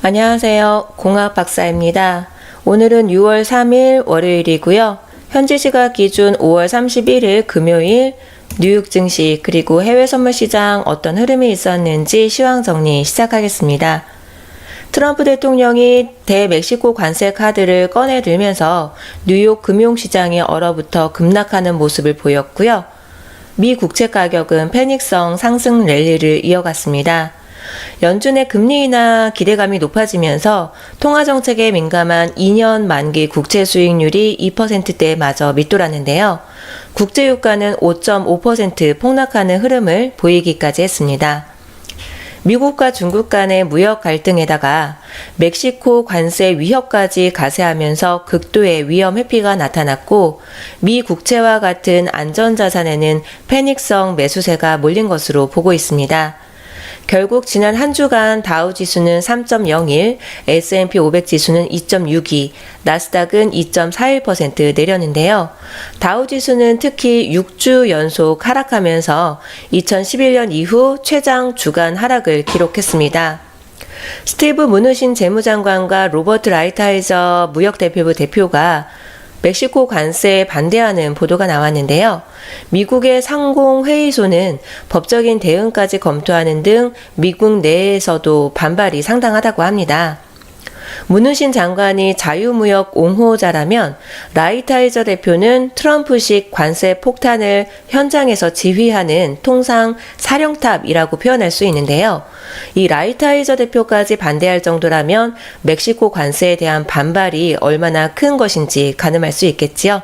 안녕하세요. 공학 박사입니다. 오늘은 6월 3일 월요일이고요. 현지 시각 기준 5월 31일 금요일 뉴욕 증시 그리고 해외 선물 시장 어떤 흐름이 있었는지 시황 정리 시작하겠습니다. 트럼프 대통령이 대멕시코 관세 카드를 꺼내들면서 뉴욕 금융시장이 얼어붙어 급락하는 모습을 보였고요. 미 국채 가격은 패닉성 상승 랠리를 이어갔습니다. 연준의 금리 인하 기대감이 높아지면서 통화정책에 민감한 2년 만기 국채 수익률이 2%대에 마저 밑돌았는데요. 국제유가는 5.5% 폭락하는 흐름을 보이기까지 했습니다. 미국과 중국 간의 무역 갈등에다가 멕시코 관세 위협까지 가세하면서 극도의 위험 회피가 나타났고 미 국채와 같은 안전자산에는 패닉성 매수세가 몰린 것으로 보고 있습니다. 결국 지난 한 주간 다우 지수는 3.01, S&P 500 지수는 2.62, 나스닥은 2.41% 내렸는데요. 다우 지수는 특히 6주 연속 하락하면서 2011년 이후 최장 주간 하락을 기록했습니다. 스티브 무누신 재무장관과 로버트 라이트하이저 무역대표부 대표가 멕시코 관세에 반대하는 보도가 나왔는데요. 미국의 상공회의소는 법적인 대응까지 검토하는 등 미국 내에서도 반발이 상당하다고 합니다. 무누신 장관이 자유무역 옹호자라면 라이트하이저 대표는 트럼프식 관세 폭탄을 현장에서 지휘하는 통상 사령탑이라고 표현할 수 있는데요. 이 라이트하이저 대표까지 반대할 정도라면 멕시코 관세에 대한 반발이 얼마나 큰 것인지 가늠할 수 있겠지요.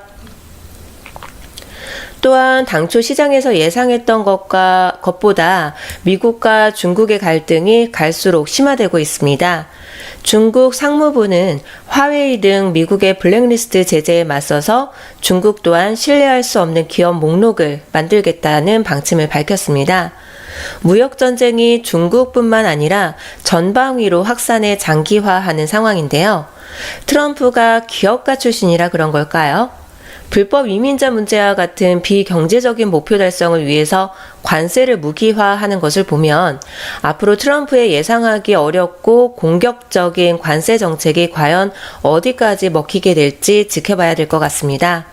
또한 당초 시장에서 예상했던 것보다 미국과 중국의 갈등이 갈수록 심화되고 있습니다. 중국 상무부는 화웨이 등 미국의 블랙리스트 제재에 맞서서 중국 또한 신뢰할 수 없는 기업 목록을 만들겠다는 방침을 밝혔습니다. 무역전쟁이 중국뿐만 아니라 전방위로 확산해 장기화하는 상황인데요. 트럼프가 기업가 출신이라 그런 걸까요? 불법 이민자 문제와 같은 비경제적인 목표 달성을 위해서 관세를 무기화하는 것을 보면 앞으로 트럼프의 예상하기 어렵고 공격적인 관세 정책이 과연 어디까지 먹히게 될지 지켜봐야 될 것 같습니다.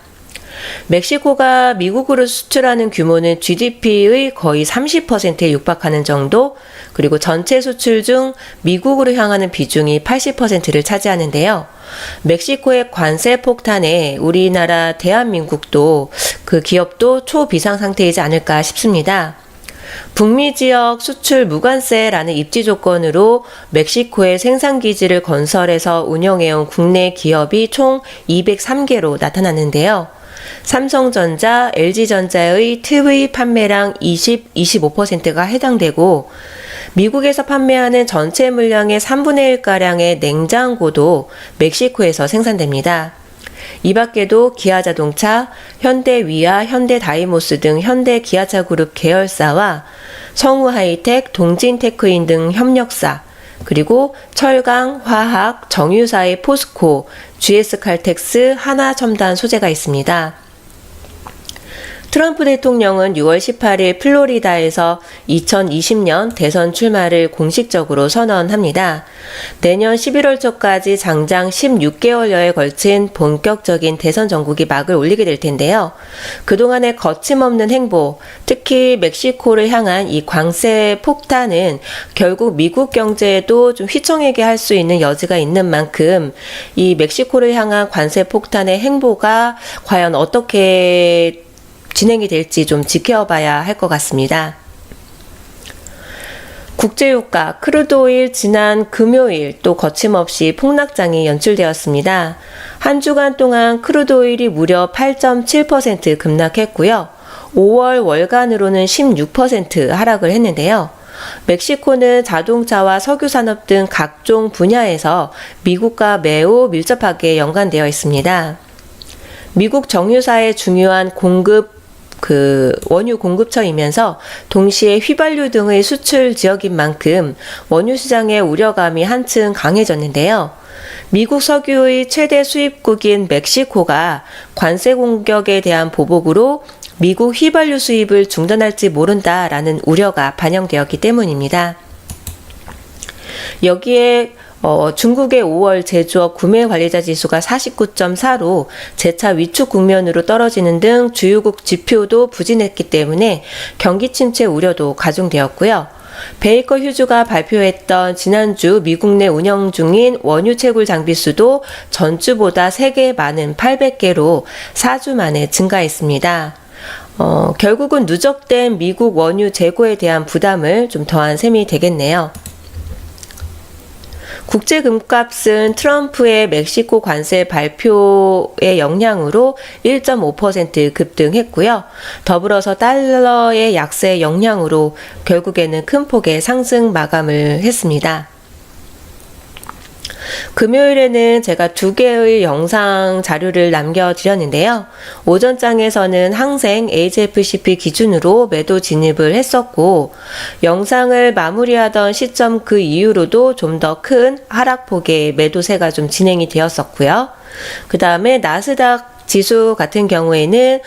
멕시코가 미국으로 수출하는 규모는 GDP의 거의 30%에 육박하는 정도, 그리고 전체 수출 중 미국으로 향하는 비중이 80%를 차지하는데요. 멕시코의 관세 폭탄에 우리나라 대한민국도 그 기업도 초비상 상태이지 않을까 싶습니다. 북미 지역 수출 무관세라는 입지 조건으로 멕시코에 생산기지를 건설해서 운영해온 국내 기업이 총 203개로 나타났는데요. 삼성전자, LG전자의 TV 판매량 25%가 해당되고 미국에서 판매하는 전체 물량의 3분의 1가량의 냉장고도 멕시코에서 생산됩니다. 이 밖에도 기아자동차, 현대위아, 현대다이모스 등 현대기아차 그룹 계열사와 성우하이텍, 동진테크인 등 협력사, 그리고 철강, 화학, 정유사의 포스코, GS칼텍스, 하나첨단 소재가 있습니다. 트럼프 대통령은 6월 18일 플로리다에서 2020년 대선 출마를 공식적으로 선언합니다. 내년 11월 초까지 장장 16개월여에 걸친 본격적인 대선 전국이 막을 올리게 될 텐데요. 그동안의 거침없는 행보, 특히 멕시코를 향한 이 관세 폭탄은 결국 미국 경제에도 좀 휘청이게 할 수 있는 여지가 있는 만큼 이 멕시코를 향한 관세 폭탄의 행보가 과연 어떻게 진행이 될지 좀 지켜봐야 할 것 같습니다. 국제유가, 크루드오일 지난 금요일 또 거침없이 폭락장이 연출되었습니다. 한 주간 동안 크루드오일이 무려 8.7% 급락했고요. 5월 월간으로는 16% 하락을 했는데요. 멕시코는 자동차와 석유산업 등 각종 분야에서 미국과 매우 밀접하게 연관되어 있습니다. 미국 정유사의 중요한 원유 공급처이면서 동시에 휘발유 등의 수출 지역인 만큼 원유 시장의 우려감이 한층 강해졌는데요. 미국 석유의 최대 수입국인 멕시코가 관세 공격에 대한 보복으로 미국 휘발유 수입을 중단할지 모른다라는 우려가 반영되었기 때문입니다. 여기에 중국의 5월 제조업 구매 관리자 지수가 49.4로 재차 위축 국면으로 떨어지는 등 주요국 지표도 부진했기 때문에 경기 침체 우려도 가중되었고요. 베이커 휴즈가 발표했던 지난주 미국 내 운영 중인 원유 채굴 장비 수도 전주보다 3개 많은 800개로 4주 만에 증가했습니다. 결국은 누적된 미국 원유 재고에 대한 부담을 좀 더한 셈이 되겠네요. 국제 금값은 트럼프의 멕시코 관세 발표의 영향으로 1.5% 급등했고요. 더불어서 달러의 약세 영향으로 결국에는 큰 폭의 상승 마감을 했습니다. 금요일에는 제가 2개의 영상 자료를 남겨드렸는데요. 오전장에서는 항생 HFCP 기준으로 매도 진입을 했었고, 영상을 마무리하던 시점 그 이후로도 좀 더 큰 하락폭의 매도세가 좀 진행이 되었었고요. 그 다음에 나스닥 지수 같은 경우에는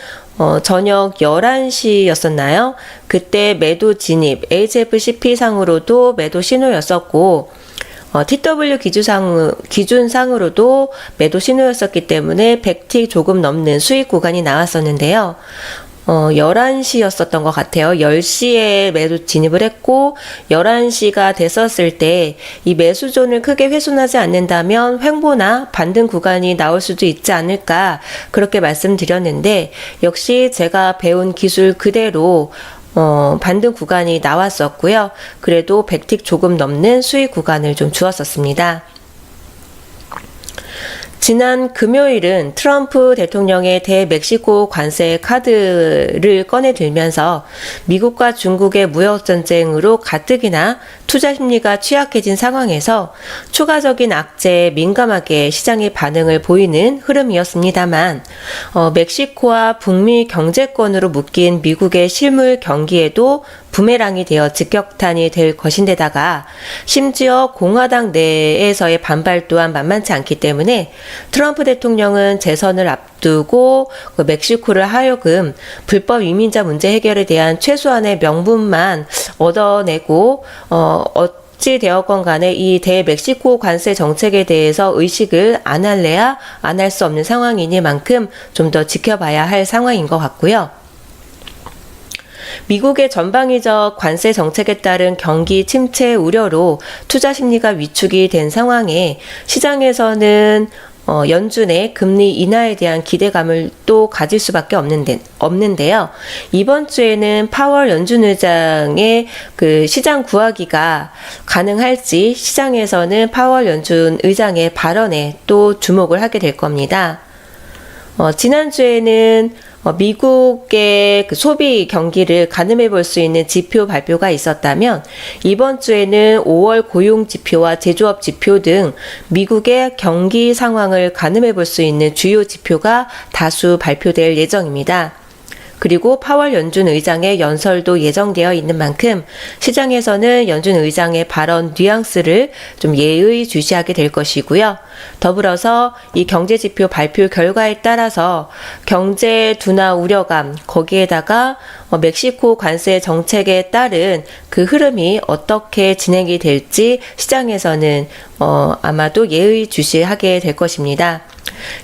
저녁 11시였었나요? 그때 매도 진입, HFCP 상으로도 매도 신호였었고, TW 기준상으로도 매도 신호였었기 때문에 100틱 조금 넘는 수익 구간이 나왔었는데요. 11시였었던 것 같아요. 10시에 매도 진입을 했고 11시가 됐었을 때 이 매수존을 크게 훼손하지 않는다면 횡보나 반등 구간이 나올 수도 있지 않을까 그렇게 말씀드렸는데 역시 제가 배운 기술 그대로 반등 구간이 나왔었고요. 그래도 100틱 조금 넘는 수익 구간을 좀 주었었습니다. 지난 금요일은 트럼프 대통령의 대멕시코 관세 카드를 꺼내들면서 미국과 중국의 무역전쟁으로 가뜩이나 투자 심리가 취약해진 상황에서 추가적인 악재에 민감하게 시장의 반응을 보이는 흐름이었습니다만 멕시코와 북미 경제권으로 묶인 미국의 실물 경기에도 부메랑이 되어 직격탄이 될 것인데다가 심지어 공화당 내에서의 반발 또한 만만치 않기 때문에 트럼프 대통령은 재선을 앞두고 멕시코를 하여금 불법 이민자 문제 해결에 대한 최소한의 명분만 얻어내고 어찌 되었건 간에 이 대멕시코 관세 정책에 대해서 의식을 안 할래야 안 할 수 없는 상황이니만큼 좀 더 지켜봐야 할 상황인 것 같고요. 미국의 전방위적 관세 정책에 따른 경기 침체 우려로 투자 심리가 위축이 된 상황에 시장에서는 연준의 금리 인하에 대한 기대감을 또 가질 수밖에 없는데요. 이번 주에는 파월 연준 의장의 그 시장 구하기가 가능할지 시장에서는 파월 연준 의장의 발언에 또 주목을 하게 될 겁니다. 지난주에는 미국의 그 소비 경기를 가늠해 볼 수 있는 지표 발표가 있었다면 이번 주에는 5월 고용 지표와 제조업 지표 등 미국의 경기 상황을 가늠해 볼 수 있는 주요 지표가 다수 발표될 예정입니다. 그리고 파월 연준 의장의 연설도 예정되어 있는 만큼 시장에서는 연준 의장의 발언 뉘앙스를 좀 예의주시하게 될 것이고요. 더불어서 이 경제지표 발표 결과에 따라서 경제 둔화 우려감 거기에다가 멕시코 관세 정책에 따른 그 흐름이 어떻게 진행이 될지 시장에서는 아마도 예의주시하게 될 것입니다.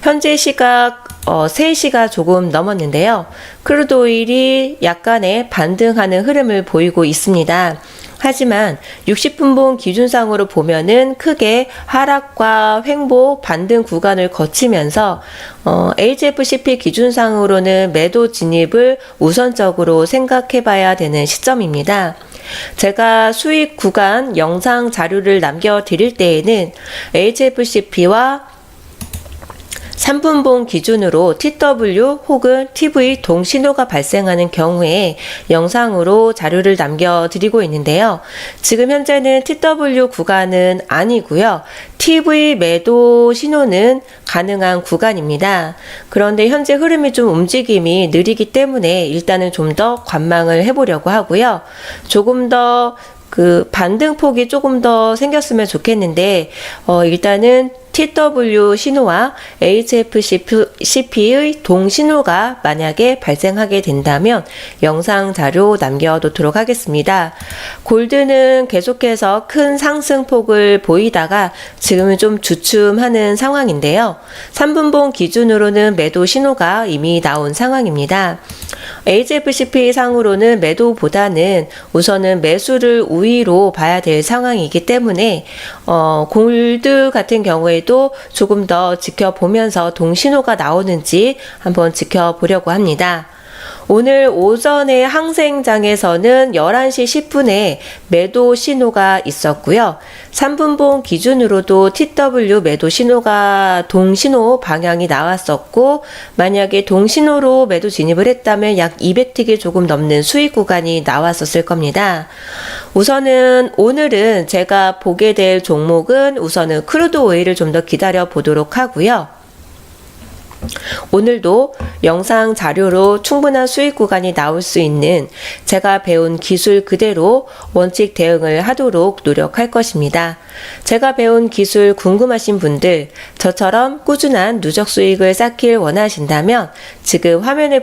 현재 시각 3시가 조금 넘었는데요. 크루드 오일이 약간의 반등하는 흐름을 보이고 있습니다. 하지만 60분봉 기준상으로 보면은 크게 하락과 횡보 반등 구간을 거치면서 HFCP 기준상으로는 매도 진입을 우선적으로 생각해 봐야 되는 시점입니다. 제가 수익 구간 영상 자료를 남겨드릴 때에는 HFCP와 3분봉 기준으로 TW 혹은 TV 동신호가 발생하는 경우에 영상으로 자료를 남겨드리고 있는데요. 지금 현재는 TW 구간은 아니고요. TV 매도 신호는 가능한 구간입니다. 그런데 현재 흐름이 좀 움직임이 느리기 때문에 일단은 좀 더 관망을 해보려고 하고요. 조금 더 그 반등폭이 조금 더 생겼으면 좋겠는데, 일단은 TW 신호와 HFCP의 동신호가 만약에 발생하게 된다면 영상 자료 남겨놓도록 하겠습니다. 골드는 계속해서 큰 상승폭을 보이다가 지금은 좀 주춤하는 상황인데요. 3분봉 기준으로는 매도 신호가 이미 나온 상황입니다. HFCP 상으로는 매도보다는 우선은 매수를 우위로 봐야 될 상황이기 때문에 골드 같은 경우에도 조금 더 지켜보면서 동신호가 나오는지 한번 지켜보려고 합니다. 오늘 오전에 항생장에서는 11시 10분에 매도 신호가 있었고요. 3분봉 기준으로도 TW 매도 신호가 동신호 방향이 나왔었고, 만약에 동신호로 매도 진입을 했다면 약 200틱이 조금 넘는 수익 구간이 나왔었을 겁니다. 우선은 오늘은 제가 보게 될 종목은 우선은 크루드 오일을 좀 더 기다려 보도록 하고요. 오늘도 영상 자료로 충분한 수익 구간이 나올 수 있는 제가 배운 기술 그대로 원칙 대응을 하도록 노력할 것입니다. 제가 배운 기술 궁금하신 분들, 저처럼 꾸준한 누적 수익을 쌓길 원하신다면 지금 화면에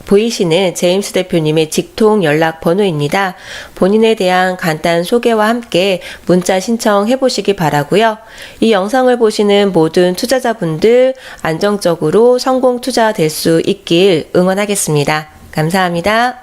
보이시는 제임스 대표님의 직통 연락 번호입니다. 본인에 대한 간단 소개와 함께 문자 신청해 보시기 바라고요. 이 영상을 보시는 모든 투자자분들 안정적으로 성공 투자될 수 있길 응원하겠습니다. 감사합니다.